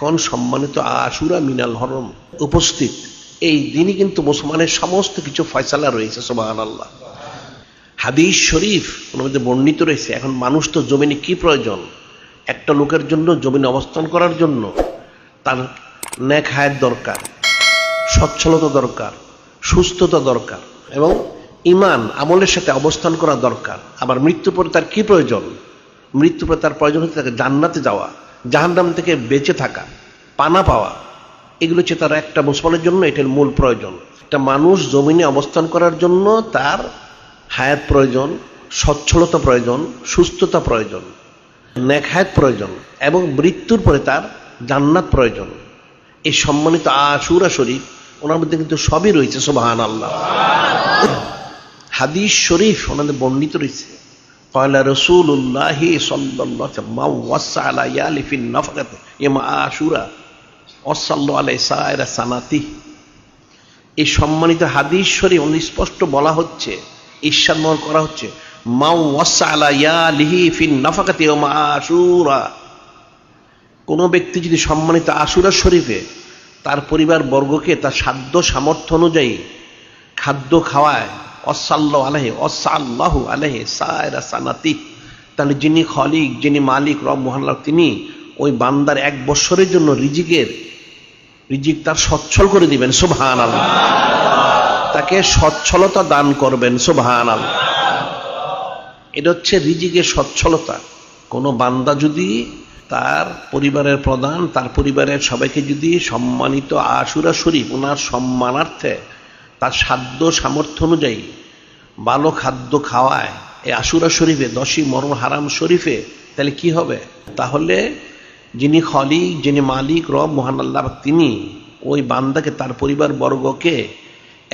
এখন সম্মানিত আশুরা মিনাল হরম উপস্থিত এই দিনই কিন্তু মুসলমানের সমস্ত কিছু ফয়সালা রয়েছে। সুবহানাল্লাহ। হাদিস শরীফ ওর মধ্যে বর্ণিত রয়েছে। এখন মানুষ তো জমিনে কি প্রয়োজন? একটা লোকের জন্য জমিনে অবস্থান করার জন্য তার নেক হায়াত দরকার, সচ্ছলতা দরকার, সুস্থতা দরকার এবং ঈমান আমলের সাথে অবস্থান করা দরকার। আবার মৃত্যুর পরে তার কি প্রয়োজন? মৃত্যুর পরে তার প্রয়োজন হচ্ছে তাকে জান্নাতে যাওয়া, জাহান্নাম থেকে বেঁচে থাকা, পানা পাওয়া। এগুলো হচ্ছে তার একটা মুসলমানের জন্য এটার মূল প্রয়োজন। একটা মানুষ জমিনে অবস্থান করার জন্য তার হায়াত প্রয়োজন, সচ্ছলতা প্রয়োজন, সুস্থতা প্রয়োজন, নেক হায়াত প্রয়োজন এবং মৃত্যুর পরে তার জান্নাত প্রয়োজন। এই সম্মানিত আশুরা শরীফ ওনার মধ্যে কিন্তু সবই রয়েছে। সুবহানাল্লাহ। হাদিস শরীফ ওনাদের বর্ণিত রয়েছে। قال رسول الله صلى الله عليه وسلم من وسع ليالي في النفقة يوم عاشوراء وصلى الله عليه سائر سنته। এই সম্মানিত হাদিস শরীফ স্পষ্ট বলা হচ্ছে, ইরশাদ করা হচ্ছে, মান ওয়াসা লায়ালিহি ফিন নাফাকাতি ইয়াউম আশুরা। কোন ব্যক্তি যদি সম্মানিত আশুরা শরীফে তার পরিবার বর্গকে তার সাধ্য সামর্থ্য অনুযায়ী খাদ্য খাওয়ায়, আল্লাহু আলাইহি সায়রা সানাতি, তাহলে যিনি খলিক, যিনি মালিক রব মহান আল্লাহ, তিনি ওই বান্দার 1 বছরের জন্য রিজিক তার সচ্ছল করে দিবেন। সুবহানাল্লাহ। তাকে সচ্ছলতা দান করবেন। সুবহানাল্লাহ। এটা হচ্ছে রিজিকের সচ্ছলতা। কোনো বান্দা যদি তার পরিবারের প্রধান, তার পরিবারের সবাইকে যদি সম্মানিত আশুরা শরীফ ওনার সম্মানার্থে তার সাধ্য সামর্থ্য অনুযায়ী ভালো খাদ্য খাওয়ায় এই আশুরা শরীফে, 10ই মুহররম হারাম শরীফে, তাহলে কি হবে? তাহলে যিনি খলিক, যিনি মালিক রব মহান আল্লাহ, তিনি ওই বান্দাকে তার পরিবার বর্গকে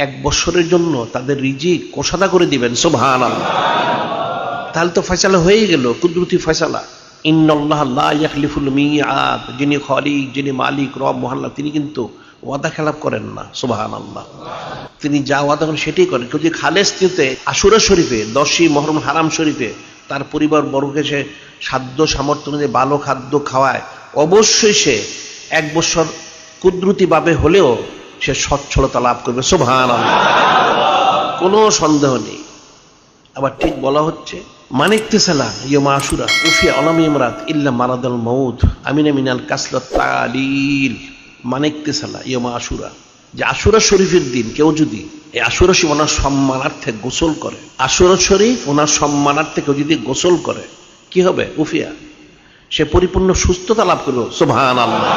1 বছরের জন্য তাদের রিজিক কোষাদা করে দিবেন। সুবহানাল্লাহ। তাহলে তো ফয়সালা হয়ে গেল, কুদরতি ফয়সালা। ইন্নাল্লাহ লা ইয়াখলিফুল মিআদ। যিনি খলিক, যিনি মালিক রব মহান আল্লাহ, তিনি কিন্তু ওয়াদা খেলাপ করেন না। সুবহানাল্লাহ। তিনি যা ওয়াদা করেন সেটাই করেন। কেউ যদি খালেস নিতে আশুরা শরীফে, 10ই মুহররম হারাম শরীফে তার পরিবার বর্গকে সে সাধ্য সামর্থ্য অনুযায়ী ভালো খাদ্য খাওয়ায়, অবশ্যই সে 1 বছর কুদরতিভাবে হলেও সে সচ্ছলতা লাভ করবে। সুবহানাল্লাহ। কোনো সন্দেহ নেই। আবার ঠিক বলা হচ্ছে, মানিকতেসালা ইয়মা আশুরা উফিয়া অলাম ইমরাত ইল্লা মারাদাল মউত আমিনা মিনাল কাসলাত তালিল। মানিকতেসালা ইয়মা আশুরা, যে আশুরা শরীফের দিন কেউ যদি এই আশুরা শরীফ ওনার সম্মানার্থে গোসল করে, আশুরা শরীফ ওনার সম্মানার্থে কেউ যদি গোসল করে, কি হবে? উফিয়া, সে পরিপূর্ণ সুস্থতা লাভ করবে। সুবহানাল্লাহ।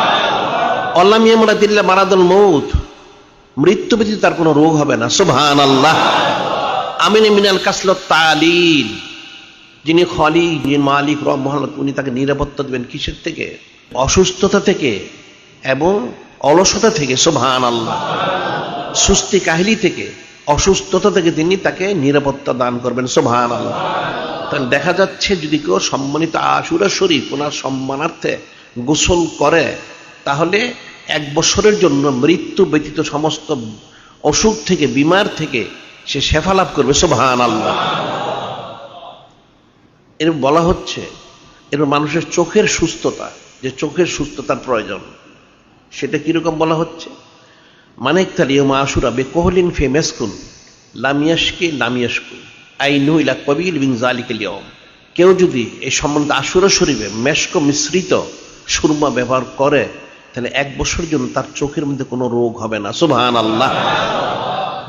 অলাম ইমরাত ইল্লা মারাদাল মউত, মৃত্যু ব্যতীত তার কোনো রোগ হবে না। সুবহানাল্লাহ। আমিনা মিনাল কাসলাত তালিল, যিনি খলিক, যিনি মালিক রব মহান, উনি তাকে নিরাপত্তা দেবেন কিসের থেকে? অসুস্থতা থেকে এবং অলসতা থেকে। সুবহানাল্লাহ। সুস্তি কাহিলি থেকে, অসুস্থতা থেকে তিনি তাকে নিরাপত্তা দান করবেন। সুবহানাল্লাহ। তাহলে দেখা যাচ্ছে যদি কেউ সম্মানিত আশুরা শরীফ ওনার সম্মানার্থে গোসল করে, তাহলে 1 বছরের জন্য মৃত্যু ব্যতীত সমস্ত অসুখ থেকে, বিমার থেকে সে শেফা লাভ করবে। সুবহানাল্লাহ। এর বলা হচ্ছে, এর মানুষের চোখের সুস্থতা, যে চোখের সুস্থতার প্রয়োজন, সেটা কিরকম বলা হচ্ছে? মানিকতাল ইয়মা আশুরা বেকহলিন ফি মাসকুন লাম ইয়াশকি লাম ইয়াশকু আইনু ইলা কবিল বিন যালিকাল ইয়ম। কেউ যদি এই সম্বন্ধে আশুরা শরীফে মেশক মিশ্রিত সুরমা ব্যবহার করে, তাহলে 1 বছরের জন্য তার চোখের মধ্যে কোনো রোগ হবে না। সুবহানাল্লাহ।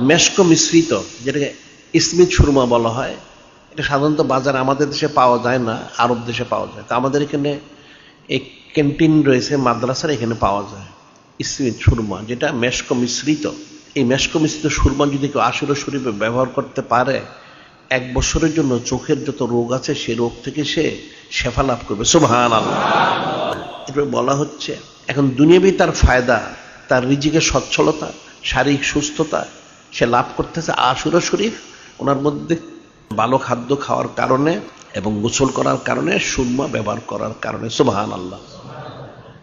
মেশক মিশ্রিত, যেটাকে ইসমিত সুরমা বলা হয়, এটা সাধারণত বাজারে আমাদের দেশে পাওয়া যায় না, আরব দেশে পাওয়া যায়। তা আমাদের এখানে এই ক্যান্টিন রয়েছে মাদ্রাসার, এখানে পাওয়া যায় ইসমিত সুরমা, যেটা মেশক মিশ্রিত। এই মেশক মিশ্রিত সুরমা যদি কেউ আশুরা শরীফে ব্যবহার করতে পারে, 1 বছরের জন্য চোখের যত রোগ আছে সেই রোগ থেকে সে শেফা লাভ করবে। সুবহানাল্লাহ। এরপরে বলা হচ্ছে, এখন দুনিয়াবি তার ফায়দা, তার রিজিকের সচ্ছলতা, শারীরিক সুস্থতা সে লাভ করতেছে আশুরা শরীফ ওনার মধ্যে ভালো খাদ্য খাওয়ার কারণে এবং গোসল করার কারণে, সুরমা ব্যবহার করার কারণে। সুবহানাল্লাহ।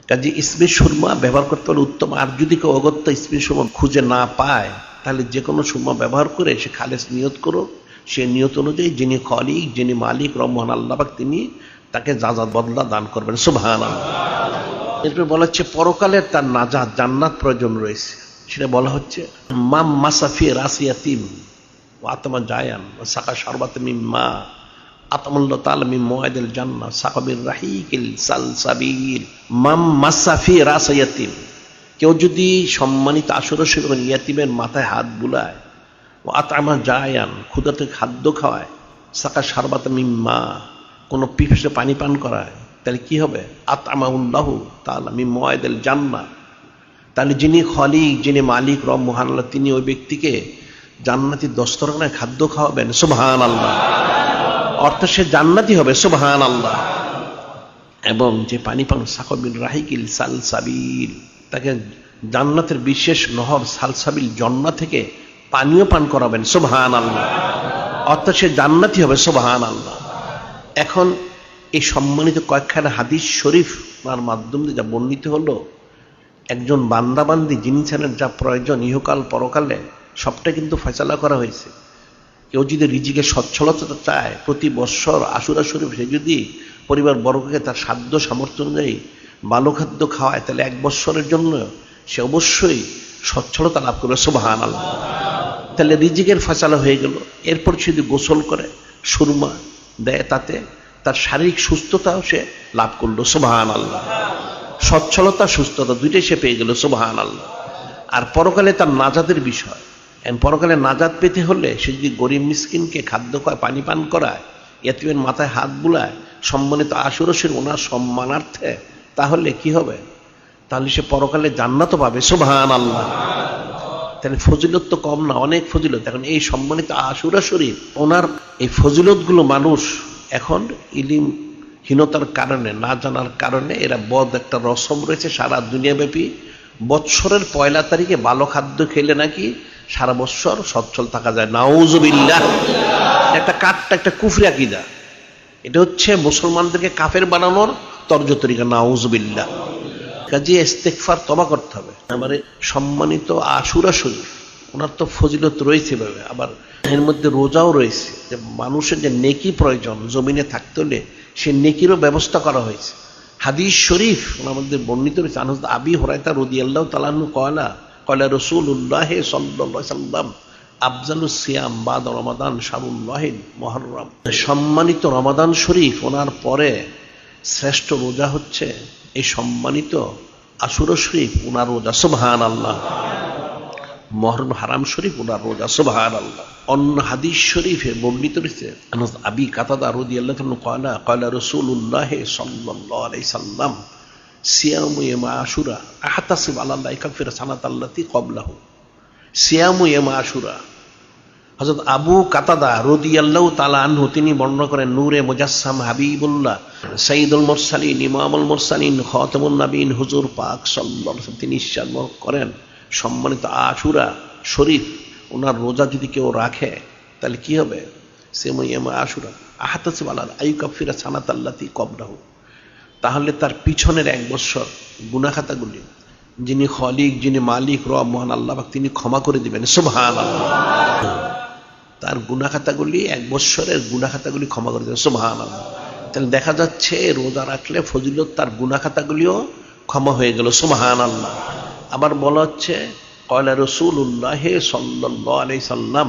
কাজে ইসমিত সুরমা ব্যবহার করতে হলে উত্তম। আর যদি কেউ অগত্য ইসমিত সুরমা খুঁজে না পায়, তাহলে যে কোনো সুরমা ব্যবহার করে সে খালেস নিয়ত করো, সে নিয়ত অনুযায়ী যিনি খলিক, যিনি মালিক রব মহান আল্লাহ পাক, তিনি তাকে যাজাত বদলা দান করবেন। সুবহানাল্লাহ। এরপর বলা হচ্ছে পরকালের তার নাজাত জান্নাত প্রয়োজন রয়েছে, সেটা বলা হচ্ছে মাম মাসাফি রাসিয়াতিম ও আতমা জায়ান ও সাকা শারবাত মিম মা আতমুল্লাহ তাআলা মিন মুআইদিল জান্নাহ সাকাবির রাহিকিল সালসাবিল। মাম মাসাফি রাসিয়াতিম, কেউ যদি সম্মানিত আশুরা শরীফ ইয়াতিমের মাথায় হাত বুলায়, ও আতমা জায়ান ক্ষুধাতে খাদ্য খাওয়ায়, সাকা শারবাত মিম মা কোনো পিপাসে পানি পান করায়, তাহলে কি হবে? আতআমাহুল্লাহু তাআলা মিন মুআইদিল জান্নাহ, তাহলে যিনি খালিক, যিনি মালিক রব মহান আল্লাহ, তিনি ওই ব্যক্তিকে জান্নাতি দস্তরখানায় খাদ্য খাওয়াবেন। সুবহানাল্লাহ। অর্থাৎ সে জান্নাতি হবে। সুবহানাল্লাহ। এবং যে পানি পান সাকাবিল রাহিকিল সালসাবিল, তাকে জান্নাতের বিশেষ নহর সালসাবিল জন্নাত থেকে পানীয় পান করাবেন। সুবহানাল্লাহ। অর্থাৎ সে জান্নাতি হবে। সুবহানাল্লাহ। এখন এই সম্মানিত কয়েকখানা হাদিস শরীফ তার মাধ্যমে যা বর্ণিত হলো, একজন বান্দাবান্দি জিনিসের যা প্রয়োজন ইহকাল পরকালে সবটা কিন্তু ফয়সালা করা হয়েছে। কেউ যদি রিজিকে সচ্ছলতা চায়, প্রতি বৎসর আশুরা শরীফ সে যদি পরিবার বর্গকে তার সাধ্য সামর্থ্য অনুযায়ী ভালো খাদ্য খাওয়ায়, তাহলে 1 বৎসরের জন্য সে অবশ্যই সচ্ছলতা লাভ করবে। সুবহানাল্লাহ। তাহলে রিজিকের ফয়সালা হয়ে গেল। এরপর সে যদি গোসল করে, সুরমা দেয়, তাতে তার শারীরিক সুস্থতাও সে লাভ করলো। সুবহানাল্লাহ। সচ্ছলতা সুস্থতা দুইটাই সে পেয়ে গেল। সুবহানাল্লাহ। আর পরকালে তার নাজাতের বিষয়, পরকালে নাজাত পেতে হলে সে যদি গরিব মিসকিনকে খাদ্য খায়, পানি পান করায়, ইয়াতিমের মাথায় হাত বুলায়, সম্মানিত আশুরা শরীফ ওনার সম্মানার্থে, তাহলে কি হবে? তাহলে সে পরকালে জান্নাতও পাবে। সুবহানাল্লাহ। তাহলে ফজিলত তো কম না, অনেক ফজিলত। এখন এই সম্মানিত আশুরা শরীফ ওনার এই ফজিলতগুলো মানুষ এখন ইলিমহীনতার কারণে, না জানার কারণে, এরা বদ একটা রসম রয়েছে সারা দুনিয়াব্যাপী। বৎসরের 1 তারিখে ভালো খাদ্য খেলে নাকি সারা বৎসর সচ্ছল থাকা যায়। নাউজুবিল্লাহ। একটা কাটটা একটা কুফরি আকীদা। এটা হচ্ছে মুসলমানদেরকে কাফের বানানোর তর্জ তরিকা। নাউজুবিল্লাহ। কাজে ইস্তেগফার, তওবা করতে হবে। আমার সম্মানিত আশুরা শরীফ ওনার তো ফজিলত রয়েছে ভাবে, আবার এর মধ্যে রোজাও রয়েছে। যে মানুষের যে নেকি প্রয়োজন জমিনে থাকতে হলে সে নেকিরও ব্যবস্থা করা হয়েছে। হাদিস শরীফ ওনার মধ্যে বর্ণিত রয়েছে। আনহু আবি হুরায়রা রাদিয়াল্লাহু তাআলা আনহু ক্বালা রাসূলুল্লাহ সাল্লাল্লাহু আলাইহি ওয়াসাল্লাম আফজালুস সিয়াম বাদা রমাদান শাহরুল্লাহিল মুহররম। সম্মানিত রমাদান শরীফ ওনার পরে শ্রেষ্ঠ রোজা হচ্ছে এই সম্মানিত আশুরা শরীফ ওনার রোজা। সুবহানাল্লাহ। মুহররম হারাম শরীফ ওনার রোজা। সুবহানাল্লাহ। অন্য হাদিস শরীফে বর্ণিত রয়েছে আবি কাতাদা রাদিয়াল্লাহু আনহু ক্বালা রাসূলুল্লাহ সাল্লাল্লাহু আলাইহি সাল্লাম সিয়ামু ইয়ামা আশুরা আহতাসিব আলাল্লাহি কাফিরা সানাতাল্লাতি ক্বাবলাহু। সিয়ামু ইয়ামা আশুরা, হযরত আবু কাতাদা রাদিয়াল্লাহু তাআলা আনহু তিনি বর্ণনা করেন, নূরে মুজাসসাম হাবিবুল্লাহ সাইয়্যিদুল মুরসালিন ইমামুল মুরসালিন খাতামুন নবীন হুজুর পাক সাল্লাল্লাহু আলাইহি ওয়াসাল্লাম তিনি ইরশাদ করেন, সম্মানিত আশুরা শরীফ ওনার রোজা যদি কেউ রাখে তাহলে কি হবে? সিয়ামু ইয়ামা আশুরা আহতাসিব আলাল্লাহি কাফিরা সানাতাল্লাতি ক্বাবলাহু, তাহলে তার পিছনের 1 বৎসর গুনাহখাতাগুলি যিনি খালিক, যিনি মালিক রব মহান আল্লাহ পাক তিনি ক্ষমা করে দিবেন। সুবহানাল্লাহ। তার গুনাহখাতাগুলি 1 বৎসরের গুনাহখাতাগুলি ক্ষমা করে দিবেন। সুবহানাল্লাহ। তাহলে দেখা যাচ্ছে রোজা রাখলে ফজিলত তার গুনাহখাতাগুলিও ক্ষমা হয়ে গেল। সুবহানাল্লাহ। আবার বলা হচ্ছে ক্বালা রাসূলুল্লাহ সাল্লাল্লাহু আলাইহি সাল্লাম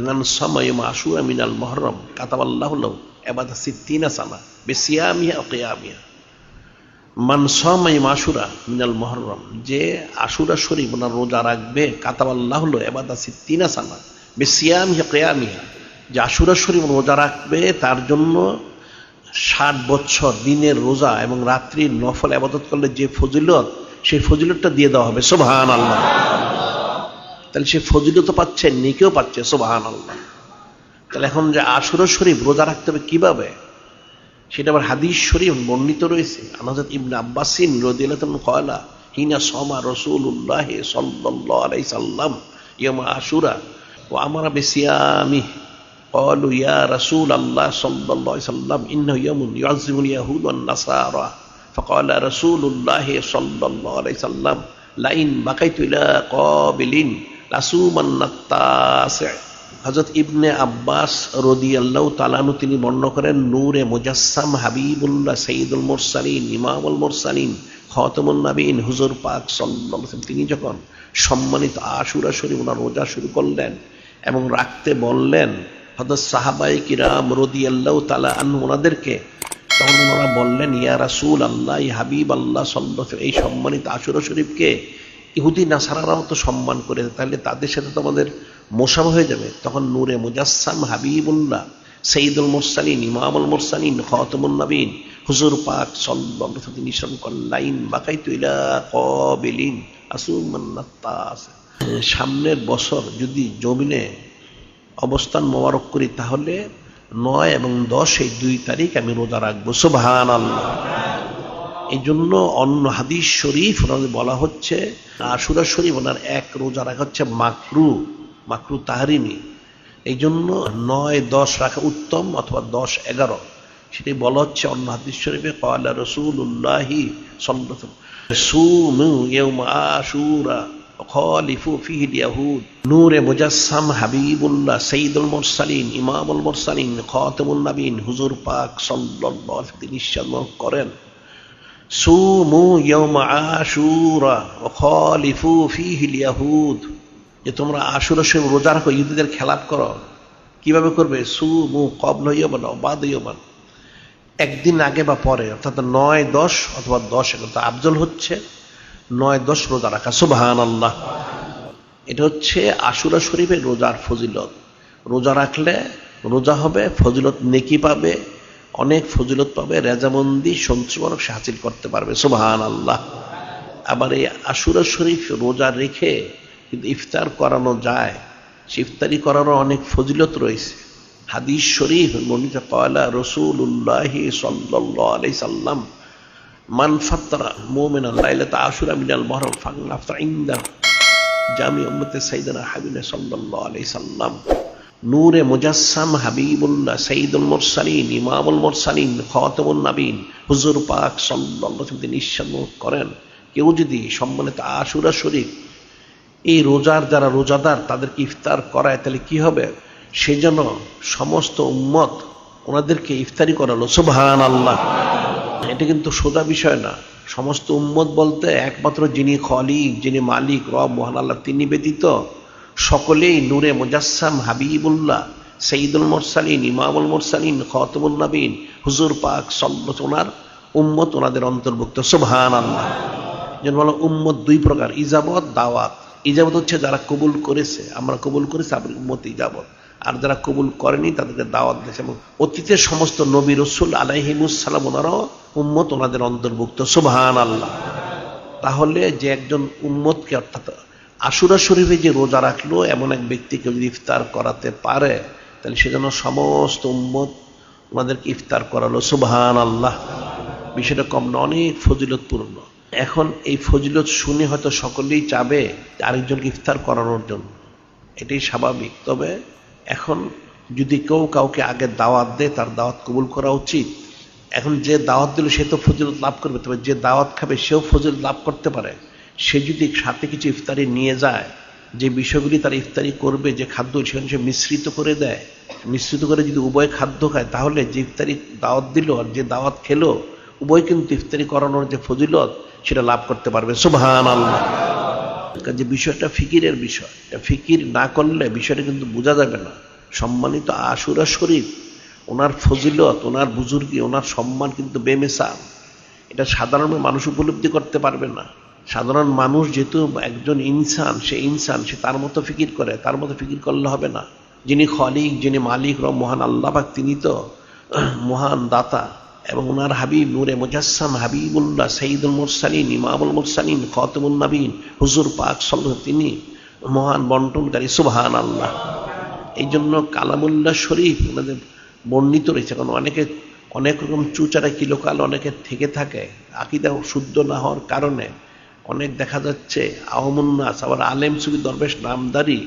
মান সামা ইয়াম আশুরা মিনাল মুহররম কাতাবাল্লাহু লাহু ইবাদা 60 সানা বিসিয়ামিহা ওয়া কিয়ামিহা। মান সামা ইয়াম আশুরা মিনাল মুহররম, যে আশুরা শরীফ ওনার রোজা রাখবে, কাতাবাল্লাহু লাহু ইবাদা 60 সানা বিসিয়ামিহা ওয়া কিয়ামিহা, যে আশুরা শরীফ রোজা রাখবে তার জন্য 60 বছর দিনের রোজা এবং রাত্রির নফল ইবাদত করলে যে ফজিলত, সেই ফজিলতটা দিয়ে দেওয়া হবে। সুবহানাল্লাহ। তাহলে সে ফজিলত পাচ্ছে, নেকিও পাচ্ছে। সুবহানাল্লাহ। তাহলে এখন যে আশুরা শরীফ রোজা রাখতে হবে কিভাবে, সেটা আবার হাদিস শরীফ বর্ণিত রয়েছে। হযরত ইবনে আব্বাসিন রাদিয়াল্লাহু আনহু ক্বালা হিনা সামা রাসূলুল্লাহ সাল্লাল্লাহু আলাইহি সাল্লাম ইয়াম আশুরা ওয়া আমারা বিসিয়ামিহি ক্বালু ইয়া রাসূলাল্লাহ সাল্লাল্লাহু আলাইহি সাল্লাম ইন্নাহু ইয়াউমুন ইউআযযিমুল ইয়াহুদ ওয়ান নাসারা فقال رسول الله صلى الله عليه وسلم لئن بقيت إلى قابل لأصومن التاسع। হযরত ইবনে আব্বাস রাদিয়াল্লাহু তাআলা আনহু তিনি বর্ণনা করেন, নূরে মুজাসসাম হাবিবুল্লাহ সাইয়্যিদুল মুরসালিন ইমামুল মুরসালিন খাতামুন নবীন হুজুর পাক সাল্লাল্লাহু আলাইহি ওয়াসাল্লাম তিনি যখন সম্মানিত আশুরা শরীফ ওনার রোজা শুরু করলেন এবং রাখতে বললেন হযরত সাহাবায়ে কিরাম রাদিয়াল্লাহু তাআলা আনহু ওনাদেরকে, তখন ওনারা বললেন ইয়া রাসূলুল্লাহ, ইয়া হাবিবাল্লাহ সাল্লাল্লাহু আলাইহি ওয়াসাল্লাম, এই সম্মানিত আশুরা শরীফকে ইহুদি নাসারারাও তো সম্মান করে, তাহলে তাদের সাথে তো আমাদের মোশাবাহ হয়ে যাবে। তখন নূরে মুজাসসাম হাবিবুল্লাহ সাইয়্যিদুল মুরসালিন ইমামুল মুরসালিন খাতামুন নবীন হুজুর পাক সাল্লাল্লাহু আলাইহি ওয়াসাল্লাম নিশান করলাইন বাকাইতু ইলা কাবিলিন আসুমান্নাতাস, সামনের বছর যদি জমিনে অবস্থান মোবারক করি তাহলে 9 এবং 10 এই 2 তারিখ আমি রোজা রাখবো। সুবহানাল্লাহ। এই জন্য অন্য হাদিস শরীফ বলা হচ্ছে আশুরা শরীফ ওনার এক রোজা রাখা হচ্ছে মাকরু তাহরিমি। এই জন্য 9, 10 রাখা উত্তম, অথবা 10, 11 সেটাই বলা হচ্ছে অন্য হাদিস শরীফে ক্বালা রাসূলুল্লাহি সাল্লাল্লাহু আলাইহি ওয়াসাল্লাম সুমু ইয়াওমা আশুরা খালিফু ফিহি ইয়াহুদ নূরে মুজাসসাম হাবিবুল্লাহ সাইয়্যিদুল মুরসালিন ইমামুল মুরসালিন খাতামুন নবীন হুজুর পাক সাল্লাল্লাহু আলাইহি ওয়াসাল্লাম তিনি ইরশাদ করেন সুমু ইয়াওমা আশুরা খালিফু ফিহি ইয়াহুদ, যে তোমরা আশুরা শরীফ রোজা রাখো, ইহুদিদের খেলাপ করো। কিভাবে করবে? সুমু ক্বাবলা ইয়াওমান ওয়া বা'দা ইয়াওমান, একদিন আগে বা পরে, অর্থাৎ 9, 10 অথবা 10 কিন্তু আফজল হচ্ছে 9, 10 রোজা রাখা। সুবহানাল্লাহ। এটা হচ্ছে আশুরা শরীফের রোজার ফজিলত। রোজা রাখলে রোজা হবে, ফজিলত নেকি পাবে, অনেক ফজিলত পাবে, রেজামন্দি সন্তোষজনক সে হাসিল করতে পারবে। সুবহানাল্লাহ। আবার এই আশুরা শরীফ রোজা রেখে কিন্তু ইফতার করানো যায়, সে ইফতারি করারও অনেক ফজিলত রয়েছে। হাদিস শরীফ বর্ণিত ক্বালা রাসূলুল্লাহি সাল্লাল্লাহু আলাইহি সাল্লাম মান ফাত্তারা মুমিনান লাইলাতা আশুরা মিনাল মুহররম ফালাফতার ইনদা জামি উম্মতে সাইয়্যিদানা হাবিব সাল্লাল্লাহু আলাইহি সাল্লাম নূরে মুজাসসাম হাবিবুল্লাহ সাইয়্যিদুল মুরসালিন ইমামুল মুরসালিন খাতামুন নবীন হুজুর পাক সাল্লাল্লাহু আলাইহি ওয়াসাল্লাম তিনি ইরশাদ করেন, কেউ যদি সম্মানিত আশুরা শরীফ এই রোজার যারা রোজাদার তাদেরকে ইফতার করায়, তাহলে কি হবে? সে যেন সমস্ত উম্মত ওনাদেরকে ইফতারি করালো। সুবহানাল্লাহ। এটা কিন্তু সোজা বিষয় না। সমস্ত উম্মত বলতে একমাত্র যিনি খালিক, যিনি মালিক, রব মহান আল্লাহ, তিনি ব্যতীত সকলেই নূরে মুজাসসাম হাবিবুল্লাহ সাইয়্যিদুল মুরসালিন ইমামুল মুরসালিন খাতামুন নবীন হুজুর পাক সাল্লাল্লাহু ওনার উম্মত, ওনাদের অন্তর্ভুক্ত। সুবহানাল্লাহ। যেন বলো উম্মত 2 প্রকার, ইজাবত, দাওয়াত। ইজাবত হচ্ছে যারা কবুল করেছে, আমরা কবুল করেছি, আমরা উম্মত ইজাবত। আর যারা কবুল করেনি তাদেরকে দাওয়াত দিয়েছে। এবং অতীতের সমস্ত নবী রাসূল আলাইহিমুস সালাম ওনারাও উম্মত, ওনাদের অন্তর্ভুক্ত। সুবহানাল্লাহ। তাহলে যে একজন উম্মতকে, অর্থাৎ আশুরা শরীফে যে রোজা রাখলো এমন এক ব্যক্তিকে যদি ইফতার করাতে পারে, তাহলে সেজন্য সমস্ত উম্মত ওনাদেরকে ইফতার করালো। সুবহানাল্লাহ। বিষয়টা কম না, অনেক ফজিলতপূর্ণ। এখন এই ফজিলত শুনে হয়তো সকলেই চাবে আরেকজনকে ইফতার করানোর জন্য, এটাই স্বাভাবিক। তবে এখন যদি কেউ কাউকে আগে দাওয়াত দেয়, তার দাওয়াত কবুল করা উচিত। এখন যে দাওয়াত দিল সে তো ফজিলত লাভ করবে, তবে যে দাওয়াত খাবে সেও ফজিলত লাভ করতে পারে। সে যদি সাথে কিছু ইফতারি নিয়ে যায়, যে বিষয়গুলি তার ইফতারি করবে, যে খাদ্য সেখানে সে মিশ্রিত করে দেয়, মিশ্রিত করে যদি উভয় খাদ্য খায়, তাহলে যে ইফতারি দাওয়াত দিল আর যে দাওয়াত খেলো উভয় কিন্তু ইফতারি করানোর যে ফজিলত সেটা লাভ করতে পারবে। সুবহানাল্লাহ। যে বিষয়টা ফিকিরের বিষয়, ফিকির না করলে বিষয়টা কিন্তু বোঝা যাবে না। সম্মানিত আশুরা শরীফ, ওনার ফজিলত, ওনার বুজুর্গি, ওনার সম্মান কিন্তু বেমিসাল। এটা সাধারণ মানুষ উপলব্ধি করতে পারবে না। সাধারণ মানুষ যেহেতু একজন ইনসান, সে তার মতো ফিকির করে, তার মতো ফিকির করলে হবে না। যিনি খালিক, যিনি মালিক, রব মহান আল্লাহ পাক, তিনি তো মহান দাতা। এবং ওনার হাবিব নূরে মুজাসসাম হাবিবুল্লাহ সাইয়্যিদুল মুরসালিন ইমামুল মুরসালিন খাতামুন নবীন হুজুর পাক সাল্লাল্লাহু আলাইহি ওয়াসাল্লাম তিনি মহান বন্টনকারী। সুবহানাল্লাহ। এই জন্য কালামুল্লাহ শরীফ ওনাদের বর্ণিত রয়েছে। কারণ অনেক রকম চুচারা কিলোকাল অনেকের থেকে থাকে, আকীদা শুদ্ধ না হওয়ার কারণে। অনেক দেখা যাচ্ছে আওয়ামুন্নাস, আবার আলেম সুফি দরবেশ নামদারি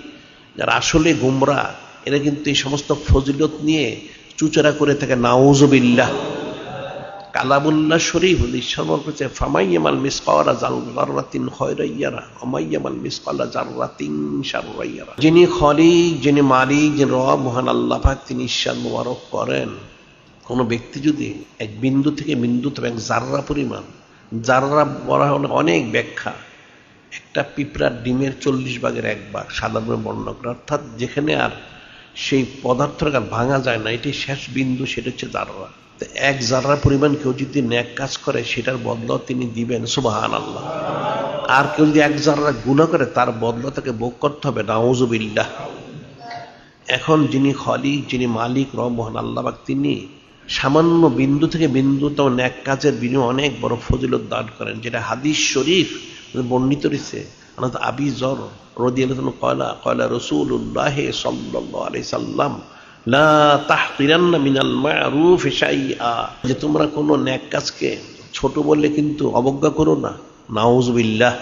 যারা আসলে গুমরা, এরা কিন্তু এই সমস্ত ফজিলত নিয়ে চুচারা করে থাকে। নাউযুবিল্লাহ। কালামুল্লাহ শরীফ নিঃসর্বর করেছে ফামাইয়ামাল মিসকালা যাররাতিন খায়রান ইয়ারা ওমাইয়ামাল মিসকালা যাররাতিন শাররান ইয়ারা। যিনি খালিক, যিনি মালিক, যিনি রব মহান আল্লাহ পাক, তিনি ইরশাদ মোবারক করেন, কোনো ব্যক্তি যদি এক বিন্দু থেকে বিন্দু, তবে এক জাররা পরিমাণ যাররা বলা হলো অনেক ব্যাখ্যা, একটা পিঁপড়ার ডিমের 40 ভাগের 1 ভাগ সাধারণ বর্ণনা করে, অর্থাৎ যেখানে আর সেই পদার্থটাকে ভাঙা যায় না, এটি শেষ বিন্দু, সেটা হচ্ছে জাররা। তো 1 জাররা পরিমাণ কেউ যদি নেক কাজ করে সেটার বদলা তিনি দিবেন, সুবহানাল্লাহ। আর কেউ যদি 1 জাররা গুনাহ করে তার বদলা তাকে ভোগ করতে হবে, নাউযুবিল্লাহ। এখন যিনি খালিক, যিনি মালিক, রব মহান আল্লাহ পাক, তিনি সামান্য বিন্দু থেকে বিন্দুতম নেক কাজের বিনিময়ে অনেক বড় ফজিলত দান করেন, যেটা হাদিস শরীফ বর্ণিত রয়েছে। আবি যর রাদিয়াল্লাহু আনহু ক্বালা রাসূলুল্লাহ সাল্লাল্লাহু আলাইহি সাল্লাম লা তাহকিরান্না মিনাল মা'রুফ শাইআ, যে তোমরা কোনো নেক কাজকে ছোট বললে কিন্তু অবজ্ঞা করো না, নাউযুবিল্লাহ।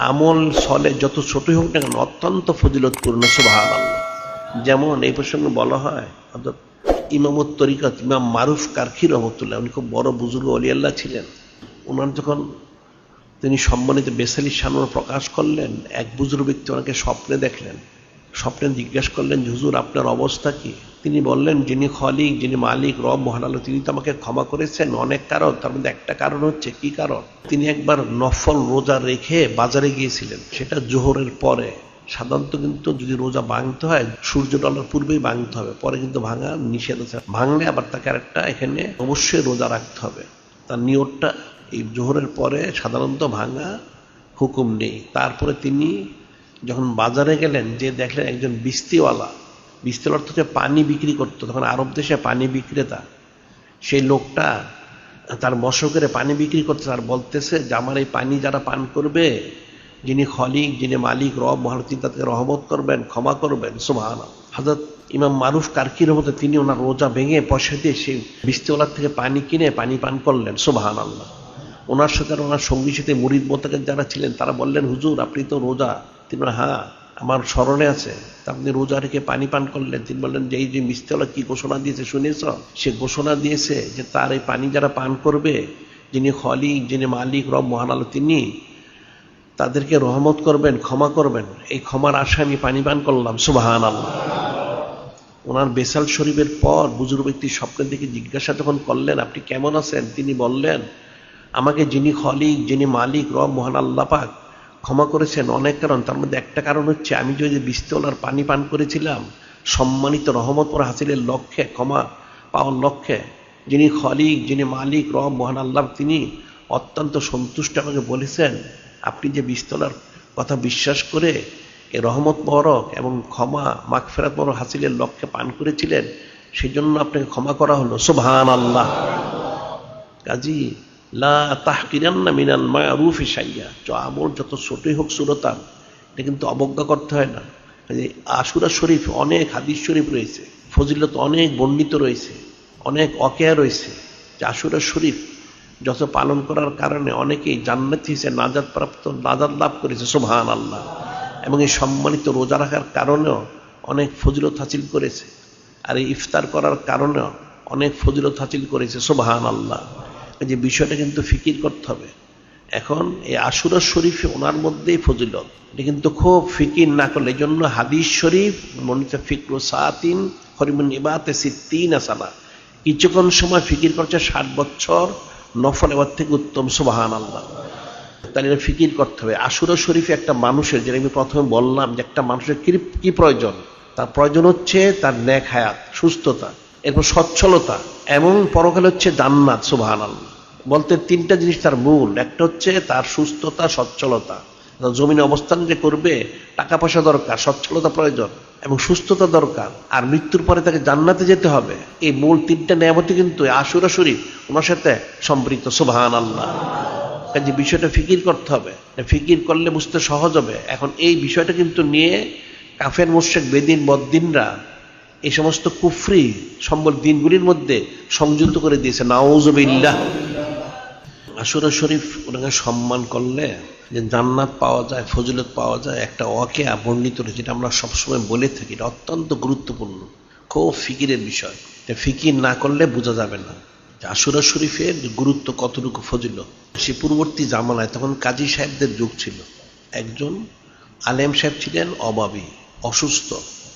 আমল সলে যত ছোটই হোক না কেন অত্যন্ত ফজিলতপূর্ণ, সুবহানাল্লাহ। যেমন এই প্রসঙ্গে বলা হয় ইমামত তরিকত ইমাম মারুফ কারখি রহমতুল্লাহ, উনি খুব বড় বুজুর্গ ওলি আল্লাহ ছিলেন। ওনার যখন তিনি সম্মানিত বেসালি শানুর প্রকাশ করলেন, এক বুজুর্গ ব্যক্তি ওনাকে স্বপ্নে দেখলেন। স্বপ্নে জিজ্ঞাসা করলেন, হুজুর আপনার অবস্থা কি? তিনি বললেন, যিনি খালিক, যিনি মালিক, রব মহান আল্লাহ, তিনি তো আমাকে ক্ষমা করেছেন অনেক কারণ, তার মধ্যে একটা কারণ হচ্ছে, কি কারণ? তিনি একবার নফল রোজা রেখে বাজারে গিয়েছিলেন, সেটা জোহরের পরে। সাধারণত কিন্তু যদি রোজা ভাঙতে হয় সূর্য ডলার পূর্বেই ভাঙতে হবে, পরে কিন্তু ভাঙা নিষেধ আছে। ভাঙলে আবার তাকে আরেকটা এখানে অবশ্যই রোজা রাখতে হবে। তার নিয়তটা এই জোহরের পরে সাধারণত ভাঙা হুকুম নেই। তারপরে তিনি যখন বাজারে গেলেন, যে দেখলেন একজন বিস্তিওয়ালা, বিস্তিওয়ালা অর্থ পানি বিক্রি করতো, তখন আরব দেশে পানি বিক্রেতা, সেই লোকটা তার মশকের পানি বিক্রি করতে, আর বলতেছে যে আমার এই পানি যারা পান করবে, যিনি খালিক, যিনি মালিক, রব মহান, তিনি তাদেরকে রহমত করবেন, ক্ষমা করবেন, সুবহানাল্লাহ। হযরত ইমাম মারুফ কারখির মতো তিনি ওনার রোজা ভেঙে পয়সা দিয়ে সেই বিস্তিওয়ালার থেকে পানি কিনে পানি পান করলেন, সুবহানাল্লাহ। ওনার সাথে ওনার সঙ্গী সাথে মুরিদ মোতাকাদ যারা ছিলেন তারা বললেন, হুজুর আপনি তো রোজা। তিনি বললেন, হ্যাঁ আমার স্মরণে আছে। আপনি রোজা রেখে পানি পান করলেন। তিনি বললেন যে এই যে বিস্তিওয়ালা কি ঘোষণা দিয়েছে শুনেছ? সে ঘোষণা দিয়েছে যে তার এই পানি যারা পান করবে, যিনি খালিক, যিনি মালিক, রব মহান আল্লাহ, তিনি তাদেরকে রহমত করবেন, ক্ষমা করবেন। এই ক্ষমার আশায় আমি পানি পান করলাম, সুবহানাল্লাহ। ওনার বেসাল শরীফের পর বুজুর্গ ব্যক্তি স্বপ্নের দিকে জিজ্ঞাসা যখন করলেন, আপনি কেমন আছেন? তিনি বললেন, আমাকে যিনি খালিক, যিনি মালিক, রব মহান আল্লাহ পাক ক্ষমা করেছেন অনেক কারণ, তার মধ্যে একটা কারণ হচ্ছে আমি যে বিস্তিওয়ালার পানি পান করেছিলাম সম্মানিত রহমত পর হাসিলের লক্ষ্যে, ক্ষমা পাওয়ার লক্ষ্যে, যিনি খালিক, যিনি মালিক, রব মহান আল্লাহ, তিনি অত্যন্ত সন্তুষ্ট আমাকে বলেছেন, আপনি যে বিস্তিওয়ালার কথা বিশ্বাস করে এই রহমত বরক এবং ক্ষমা মাগফিরাত বরক হাসিলের লক্ষ্যে পান করেছিলেন, সেই জন্য আপনাকে ক্ষমা করা হলো, সুবহানাল্লাহ। কাজী লা তাহকিরান্না মিনাল মা'রুফি শাইআ, আমল যত ছোটই হোক সুরতান, এটা কিন্তু অবজ্ঞা করতে হয় না। আশুরা শরীফ অনেক হাদিস শরীফ রয়েছে, ফজিলত অনেক বর্ণিত রয়েছে, অনেক অকেয়া রয়েছে, যে আশুরা শরীফ যত পালন করার কারণে অনেকেই জান্নাতি হিসেবে নাজাত প্রাপ্ত, নাজাত লাভ করেছে, সুবহানাল্লাহ। এবং এই সম্মানিত রোজা রাখার কারণেও অনেক ফজিলত হাসিল করেছে, আর এই ইফতার করার কারণেও অনেক ফজিলত হাসিল করেছে, সুবহানাল্লাহ। যে বিষয়টা কিন্তু ফিকির করতে হবে। এখন এই আশুরা শরীফে ওনার মধ্যেই ফজিলত, এটা কিন্তু খুব ফিকির না করলে, এই জন্য হাদিস শরীফ মনিত ফিকরু সাতিন হরিমুন ইবাতে সিত্তিনা সানা, কিছুক্ষণ সময় ফিকির করছে 60 বছর নফল এবার থেকে উত্তম, সুবহানাল্লাহ। তাহলে এটা ফিকির করতে হবে। আশুরা শরীফে একটা মানুষের, যেটা আমি প্রথমে বললাম যে একটা মানুষের কি প্রয়োজন, তার প্রয়োজন হচ্ছে তার নেক হায়াত, সুস্থতা, এরপর সচ্ছলতা, এবং পরকালে হচ্ছে জান্নাত, সুবহানাল্লাহ। বলতে 3টা জিনিস তার মূল, একটা হচ্ছে তার সুস্থতা, সচ্ছলতা। জমিনে অবস্থান যে করবে, টাকা পয়সা দরকার, সচ্ছলতা প্রয়োজন এবং সুস্থতা দরকার, আর মৃত্যুর পরে তাকে জান্নাতে যেতে হবে। এই মূল 3টা নিয়ামতই কিন্তু আশুরা শরীফ ওনার সাথে সম্পৃক্ত, সুবহানাল্লাহ। কাজে বিষয়টা ফিকির করতে হবে, ফিকির করলে বুঝতে সহজ হবে। এখন এই বিষয়টা কিন্তু নিয়ে কাফের মুশরিক বেদিন বদ্দিনরা এই সমস্ত কুফরি সম্বল দিনগুলির মধ্যে সংযুক্ত করে দিয়েছে, নাউযুবিল্লাহ। আশুরা শরীফ ওনাকে সম্মান করলে যে জান্নাত পাওয়া যায়, ফজিলত পাওয়া যায়, একটা ওয়াকিয়া বর্ণিত রয়েছে, যেটা আমরা সবসময় বলে থাকি, এটা অত্যন্ত গুরুত্বপূর্ণ, খুব ফিকিরের বিষয়। ফিকির না করলে বোঝা যাবে না আশুরা শরীফের গুরুত্ব কতটুকু, ফজিলত। সে পূর্ববর্তী জামানায় তখন কাজী সাহেবদের যুগ ছিল। একজন আলেম সাহেব ছিলেন অভাবী, অসুস্থ,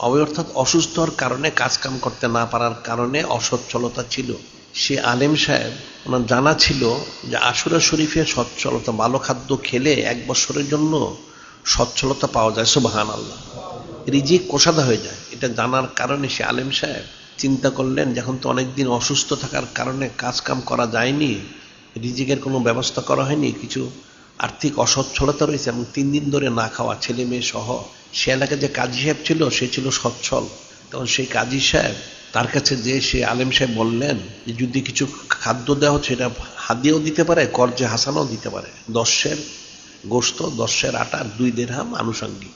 অর্থাৎ অসুস্থ হওয়ার কারণে কাজকাম করতে না পারার কারণে অসচ্ছলতা ছিল। সে আলেম সাহেব, ওনার জানা ছিল যে আশুরা শরীফে সচ্ছলতা, ভালো খাদ্য খেলে 1 বছরের জন্য সচ্ছলতা পাওয়া যায়। সুবহানাল্লাহ। রিজিক কোষাদা হয়ে যায়। এটা জানার কারণে সে আলেম সাহেব চিন্তা করলেন, যখন তো অনেকদিন অসুস্থ থাকার কারণে কাজ কাম করা যায়নি, রিজিকের কোনো ব্যবস্থা করা হয়নি, কিছু আর্থিক অসচ্ছলতা রয়েছে এবং 3 দিন ধরে না খাওয়া, ছেলে মেয়ে সহ। সে এলাকায় যে কাজী সাহেব ছিল সে ছিল সচ্ছল। তখন সেই কাজী সাহেব তার কাছে যে সে আলেম সাহেব বললেন যে যদি কিছু খাদ্য দেওয়া হচ্ছে এটা হাদিয়াও দিতে পারে, কর্জে হাসানাও দিতে পারে। 10 গোশত, 10 আটা, 2 দিরহাম আনুষঙ্গিক।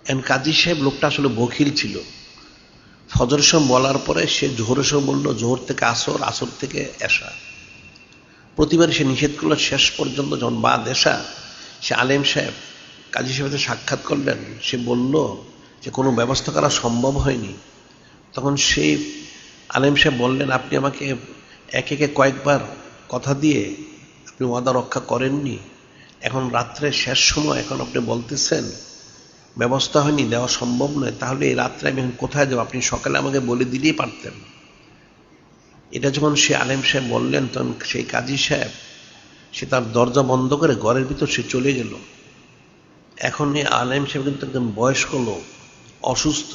এখন কাজী সাহেব লোকটা আসলে বখিল ছিল। ফজরের সময় বলার পরে সে জোহরের সময় বললো, জোহর থেকে আসর, আসর থেকে এশা। প্রতিবার সে নিষেধ করলো। শেষ পর্যন্ত যখন বাদ এশা, সে আলেম সাহেব কাজী সাহেবের সাক্ষাৎ করলেন। সে বলল যে কোনো ব্যবস্থা করা সম্ভব হয়নি। তখন সেই আলেম সাহেব বললেন, আপনি আমাকে একে কয়েকবার কথা দিয়ে আপনি ওয়াদা রক্ষা করেননি, এখন রাত্রে শেষ সময় এখন আপনি বলতেছেন ব্যবস্থা হয়নি, দেওয়া সম্ভব নয়, তাহলে এই রাত্রে আমি এখন কোথায় যাবো? আপনি সকালে আমাকে বলে দিলেই পারতেন। এটা যখন সে আলেম সাহেব বললেন, তখন সেই কাজী সাহেব সে তার দরজা বন্ধ করে ঘরের ভিতর সে চলে গেল। এখন এই আলেম সাহেব কিন্তু একজন বয়স্ক লোক, অসুস্থ।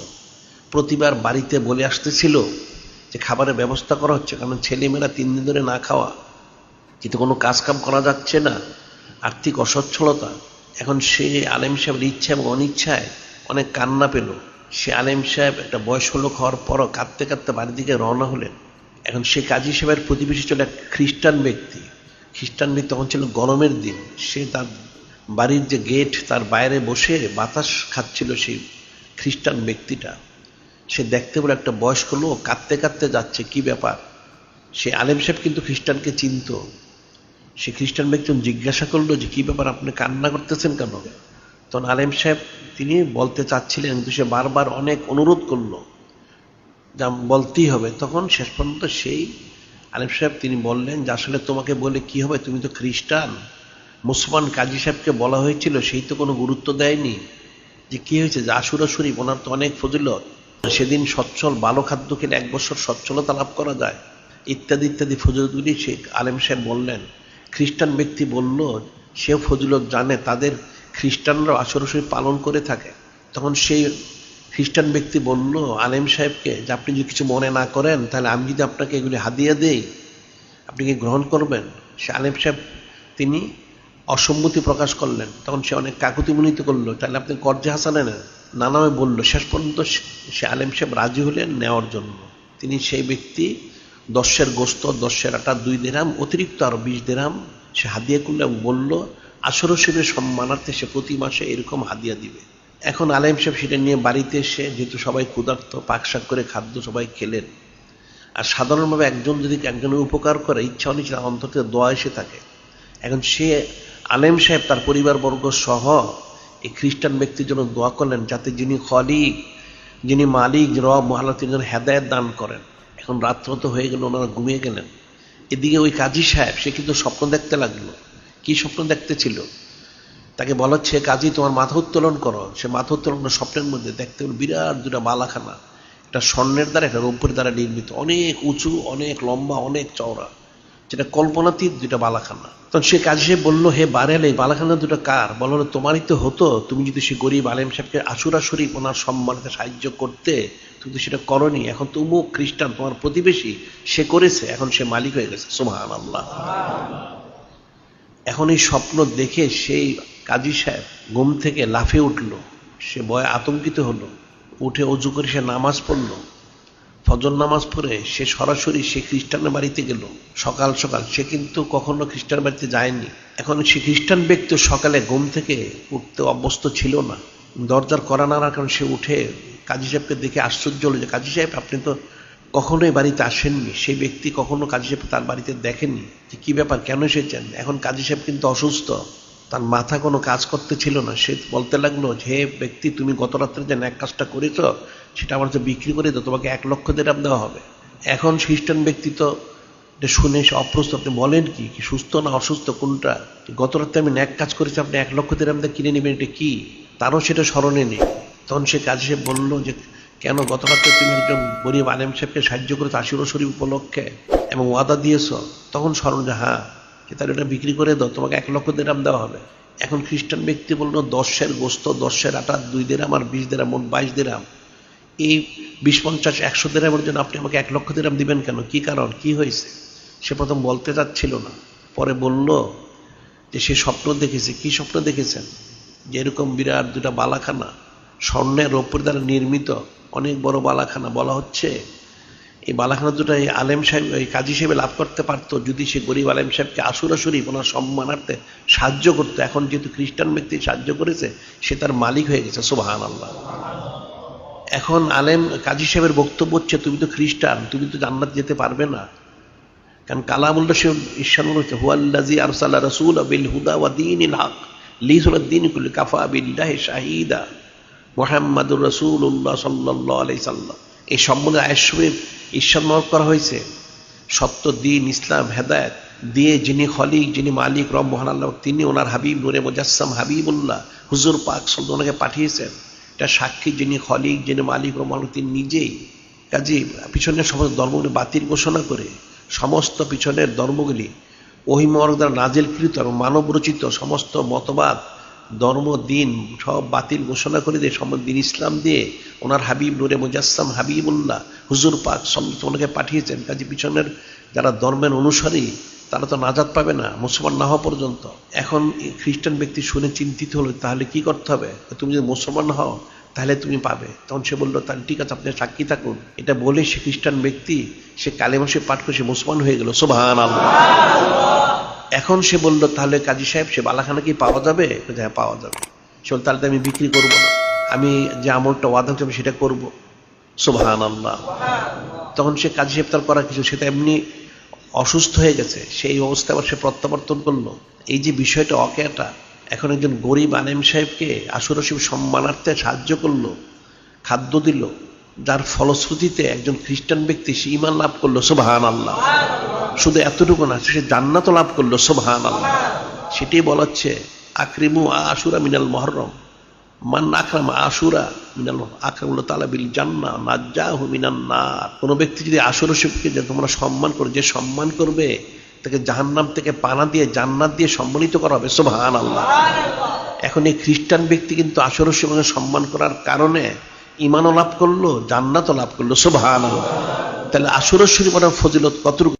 প্রতিবার বাড়িতে বলে আসতেছিল যে খাবারের ব্যবস্থা করা হচ্ছে, কারণ ছেলেমেয়েরা 3 দিন ধরে না খাওয়া, কিন্তু কোনো কাজ কাম করা যাচ্ছে না, আর্থিক অসচ্ছলতা। এখন সে আলেম সাহেবের ইচ্ছা এবং অনিচ্ছায় অনেক কান্না পেল। সে আলেম সাহেব একটা বয়স্ক লোক হওয়ার পরও কাঁদতে কাঁদতে বাড়ির দিকে রওনা হলেন। এখন সে কাজী সাহেবের প্রতিবেশী ছিল এক খ্রিস্টান ব্যক্তি। খ্রিস্টান ব্যক্তি তখন ছিল গরমের দিন। সে তার বাড়ির যে গেট তার বাইরে বসে বাতাস খাচ্ছিল সেই খ্রিস্টান ব্যক্তিটা। সে দেখতে বলে একটা বয়স্ক লোক কাঁদতে কাঁদতে যাচ্ছে, কি ব্যাপার? সে আলেম সাহেব কিন্তু খ্রিস্টানকে চিনত। সে খ্রিস্টান ব্যক্তি জিজ্ঞাসা করলো যে কি ব্যাপার, আপনি কান্না করতেছেন কেন? তখন আলেম সাহেব তিনি বলতে চাচ্ছিলেন, কিন্তু সে বারবার অনেক অনুরোধ করলো, যা বলতেই হবে। তখন শেষ পর্যন্ত সেই আলেম সাহেব তিনি বললেন যে আসলে তোমাকে বলে কি হবে, তুমি তো খ্রিস্টান। মুসলমান কাজী সাহেবকে বলা হয়েছিল, সেই তো কোনো গুরুত্ব দেয়নি। যে কি হয়েছে, যে আশুরা শরীফ, ওনার তো অনেক ফজিলত, সেদিন সচ্ছল ভালো খাদ্য খেলে 1 বছর সচ্ছলতা লাভ করা যায়, ইত্যাদি ইত্যাদি ফজিলতগুলি সে আলেম সাহেব বললেন। খ্রিস্টান ব্যক্তি বলল সে ফজিলত জানে, তাদের খ্রিস্টানরা আশুরা শরীফ পালন করে থাকে। তখন সেই খ্রিস্টান ব্যক্তি বলল আলেম সাহেবকে যে আপনি যদি কিছু মনে না করেন, তাহলে আমি যদি আপনাকে এগুলি হাদিয়া দেই, আপনি কি গ্রহণ করবেন? সে আলেম সাহেব তিনি অসম্মতি প্রকাশ করলেন। তখন সে অনেক কাকুতি মিনতি করলো, তাহলে আপনি কর্জে হাসানে নেন, নানাভাবে বললো। শেষ পর্যন্ত সে আলেম সাহেব রাজি হলেন নেওয়ার জন্য। তিনি সেই ব্যক্তি 10 গোশত, 10 আটা, 2 দিরহাম, অতিরিক্ত আরো 20 দিরহাম সে হাদিয়া করলো এবং বলল আশুরা শরীফের সম্মানার্থে সে প্রতি মাসে এরকম হাদিয়া দিবে। এখন আলেম সাহেব সেটা নিয়ে বাড়িতে এসে, যেহেতু সবাই ক্ষুধার্ত, পাকশাক করে খাদ্য সবাই খেলেন। আর সাধারণভাবে একজন যদি একজনের উপকার করে, ইচ্ছা অনিচ্ছা অন্তত দোয়া এসে থাকে। এখন সে আলেম সাহেব তার পরিবারবর্গ সহ এই খ্রিস্টান ব্যক্তির জন্য দোয়া করলেন, যাতে যিনি খলিক, যিনি মালিক রব মহাল্লা, তিনি যেন হেদায়েত দান করেন। এখন রাত্র তো হয়ে গেল, ওনারা ঘুমিয়ে গেলেন। এদিকে ওই কাজী সাহেব সে কিন্তু স্বপ্ন দেখতে লাগলো। কি স্বপ্ন দেখতে ছিল? তাকে বলা হচ্ছে, কাজী তোমার মাথা উত্তোলন করো। সে মাথা উত্তোলন করে স্বপ্নের মধ্যে দেখতে পেল বিরাট 2টা বালাখানা, একটা স্বর্ণের দ্বারা, একটা রৌপ্যের দ্বারা নির্মিত, অনেক উঁচু, অনেক লম্বা, অনেক চওড়া, যেটা কল্পনাতীত 2টা বালাখানা। তখন সে কাজী সাহেব বললো, হে বারেল, এই বালাখানা 2টা কার? বলল তোমারই তো হতো, তুমি যদি সে গরিব আলেম সাহেবকে আশুরা শরীফ ওনার সম্মানে সাহায্য করতে, তুমি তো সেটা করনি। এখন তো অমুক খ্রিস্টান তোমার প্রতিবেশী, সে করেছে, এখন সে মালিক হয়ে গেছে। সুবহানাল্লাহ। এখন এই স্বপ্ন দেখে সেই কাজী সাহেব ঘুম থেকে লাফিয়ে উঠল। সে ভয়ে আতঙ্কিত হলো। উঠে অজু করে সে নামাজ পড়ল। ফজর নামাজ পড়ে সে সরাসরি সে খ্রিস্টানের বাড়িতে গেল। সকাল সকাল, সে কিন্তু কখনো খ্রিস্টান বাড়িতে যায়নি। এখন সে খ্রিস্টান ব্যক্তি সকালে ঘুম থেকে উঠতে অভ্যস্ত ছিল না। দরজার কড়া নাড়ার কারণ সে উঠে কাজী সাহেবকে দেখে আশ্চর্য হলো যে কাজী সাহেব আপনি তো কখনোই বাড়িতে আসেননি। সেই ব্যক্তি কখনো কাজী সাহেব তার বাড়িতে দেখেনি, যে কি ব্যাপার, কেন এসেছেন? এখন কাজী সাহেব কিন্তু অসুস্থ, তার মাথা কোনো কাজ করতে ছিল না। সে বলতে লাগলো, হে ব্যক্তি, তুমি গত রাত্রে যে ন্যাক কাজটা করেছ সেটা আমার যে বিক্রি করে দাও, তোমাকে 1 লক্ষ দিরহাম দেওয়া হবে। এখন খ্রিস্টান ব্যক্তি তো শুনে সে অপ্রস্তুত। আপনি বলেন কি সুস্থ না অসুস্থ কোনটা? গত রাত্রে আমি ন্যাক কাজ করেছি, আপনি 1 লক্ষ দিরহাম দিয়ে কিনে নেবেন, এটা কি? তারও সেটা স্মরণে নেই। তখন সে কাজী সাহেব বললো যে কেন গত রাত্রে তুমি একজন গরিব আলেম সাহেবকে সাহায্য করেছো আশুরা শরীফ উপলক্ষে এবং ওয়াদা দিয়েছো, তখন স্মরণ যে হ্যাঁ তাহলে এটা বিক্রি করে দাও, তোমাকে 1 লক্ষ দিরহাম দেওয়া হবে। এখন খ্রিস্টান ব্যক্তি বলল 10 সের গোস্ত, 10 সের আটা, 2 দিরহাম আর 20 দিরহাম, মোট 22 দিরহাম। এই 20, 50, 100 দিরহামের জন্য আপনি আমাকে 1 লক্ষ দিরহাম দিবেন কেন? কি কারণ, কি হয়েছে? সে প্রথম বলতে চাচ্ছিল না, পরে বলল যে সে স্বপ্ন দেখেছে। কি স্বপ্ন দেখেছেন? যে এরকম বিরাট 2টা বালাখানা স্বর্ণের রৌপ্যের দ্বারা নির্মিত অনেক বড় বালাখানা, বলা হচ্ছে এই বালাখানা দুটো এই আলেম সাহেব, এই কাজী সাহেব লাভ করতে পারতো যদি সে গরিব আলেম সাহেবকে আশুরা শরীফ ওনার সম্মানার্থে সাহায্য করতো। এখন যেহেতু খ্রিস্টান ব্যক্তি সাহায্য করেছে, সে তার মালিক হয়ে গেছে। সুবহানাল্লাহ। এখন আলেম কাজী সাহেবের বক্তব্য হচ্ছে তুমি তো খ্রিস্টান, তুমি তো জান্নাত যেতে পারবে না। কারণ কালামুল্লাহ সে ঈশ্বর হচ্ছে হুয়াল্লাযী আরসালা রাসূলা বিল হুদা ওয়া দীনিল হক লিইয়ুযহিরাদ-দীন কুল্লি কাফা বিল্লাহি শাহীদা মুহাম্মাদুর রাসূলুল্লাহ সাল্লাল্লাহু আলাইহি সাল্লাম। এই সম্বন্ধে আয়াত ঈশ্বর মত করা হয়েছে সত্য দিন, ইসলাম, হেদায়েত দিয়ে যিনি খলিক, যিনি মালিক রব মহান আল্লাহ, তিনি ওনার হাবিব নূরে মুজাসসাম হাবিবুল্লাহ হুজুর পাক সাল্লাল্লাহু আলাইহি ওয়াসাল্লাম পাঠিয়েছেন। এটা সাক্ষী যিনি খলিক, যিনি মালিক রব মহান, তিনি নিজেই। কাজে পিছনের সমস্ত ধর্মগুলি বাতিল ঘোষণা করে সমস্ত পিছনের ধর্মগুলি ওহী মোবারক দ্বারা নাজিলকৃত এবং মানব রচিত সমস্ত মতবাদ, ধর্ম, দিন সব বাতিল ঘোষণা করে দিয়ে সমস্ত দিন ইসলাম দিয়ে ওনার হাবিব নূরে মুজাসসাম হাবিবুল্লাহ হুজুর পাক সাল্লাল্লাহু আলাইহি পাঠিয়েছেন। কাজে পিছনের যারা ধর্মের অনুসারী তারা তো নাজাত পাবে না মুসলমান না হওয়া পর্যন্ত। এখন খ্রিস্টান ব্যক্তি শুনে চিন্তিত হলো তাহলে কি করতে হবে? তুমি যদি মুসলমান হও তাহলে তুমি পাবে। তখন সে বললো তাহলে ঠিক আছে, আপনি সাক্ষী থাকুন। এটা বলে সে খ্রিস্টান ব্যক্তি সে কালেমা শরীফ পাঠ করে সে মুসলমান হয়ে গেল। সুবহানাল্লাহ। এখন সে বলল তাহলে কাজী সাহেব সে বালাখানা কি পাওয়া যাবে? হ্যাঁ পাওয়া যাবে। সে বলল তাহলে আমি বিক্রি করবো না, আমি যে আমলটা ওয়াদা করছি সেটা করবো। সুবহানাল্লাহ। তখন সে কাজী সাহেব তার করার কিছু, সে তো এমনি অসুস্থ হয়ে গেছে, সেই অবস্থায় আবার সে প্রত্যাবর্তন করলো। এই যে বিষয়টা অকেটা, এখন একজন গরিব আলেম সাহেবকে আশুরা শরীফ সম্মানার্থে সাহায্য করলো, খাদ্য দিল, যার ফলশ্রুতিতে একজন খ্রিস্টান ব্যক্তি সে ঈমান লাভ করলো। সুবহানাল্লাহ। শুধু এতটুকু না, সে জান্নাত লাভ করলো। সুবহানাল্লাহ। সেটাই বলাচ্ছে আকরিমু আশুরা মিনাল মুহররম, মান আকরামা আশুরা মিনাল আকরামাল্লাহু তাআলা বিল জান্নাহ নাজ্জাহু মিনান নার। কোন ব্যক্তি যদি আশুরা শরীফকে যে তোমরা সম্মান করো, যে সম্মান করবে তাকে জাহান্নাম থেকে পানা দিয়ে জান্নাত দিয়ে সম্মানিত করা হবে। সুবহানাল্লাহ। এখন এই খ্রিস্টান ব্যক্তি কিন্তু আশুরা শরীফকে সম্মান করার কারণে ঈমানও লাভ করলো, জান্নাতও লাভ করলো। সুবহানাল্লাহ। তাহলে আশুরা শরীফের ফজিলত কতটুকু?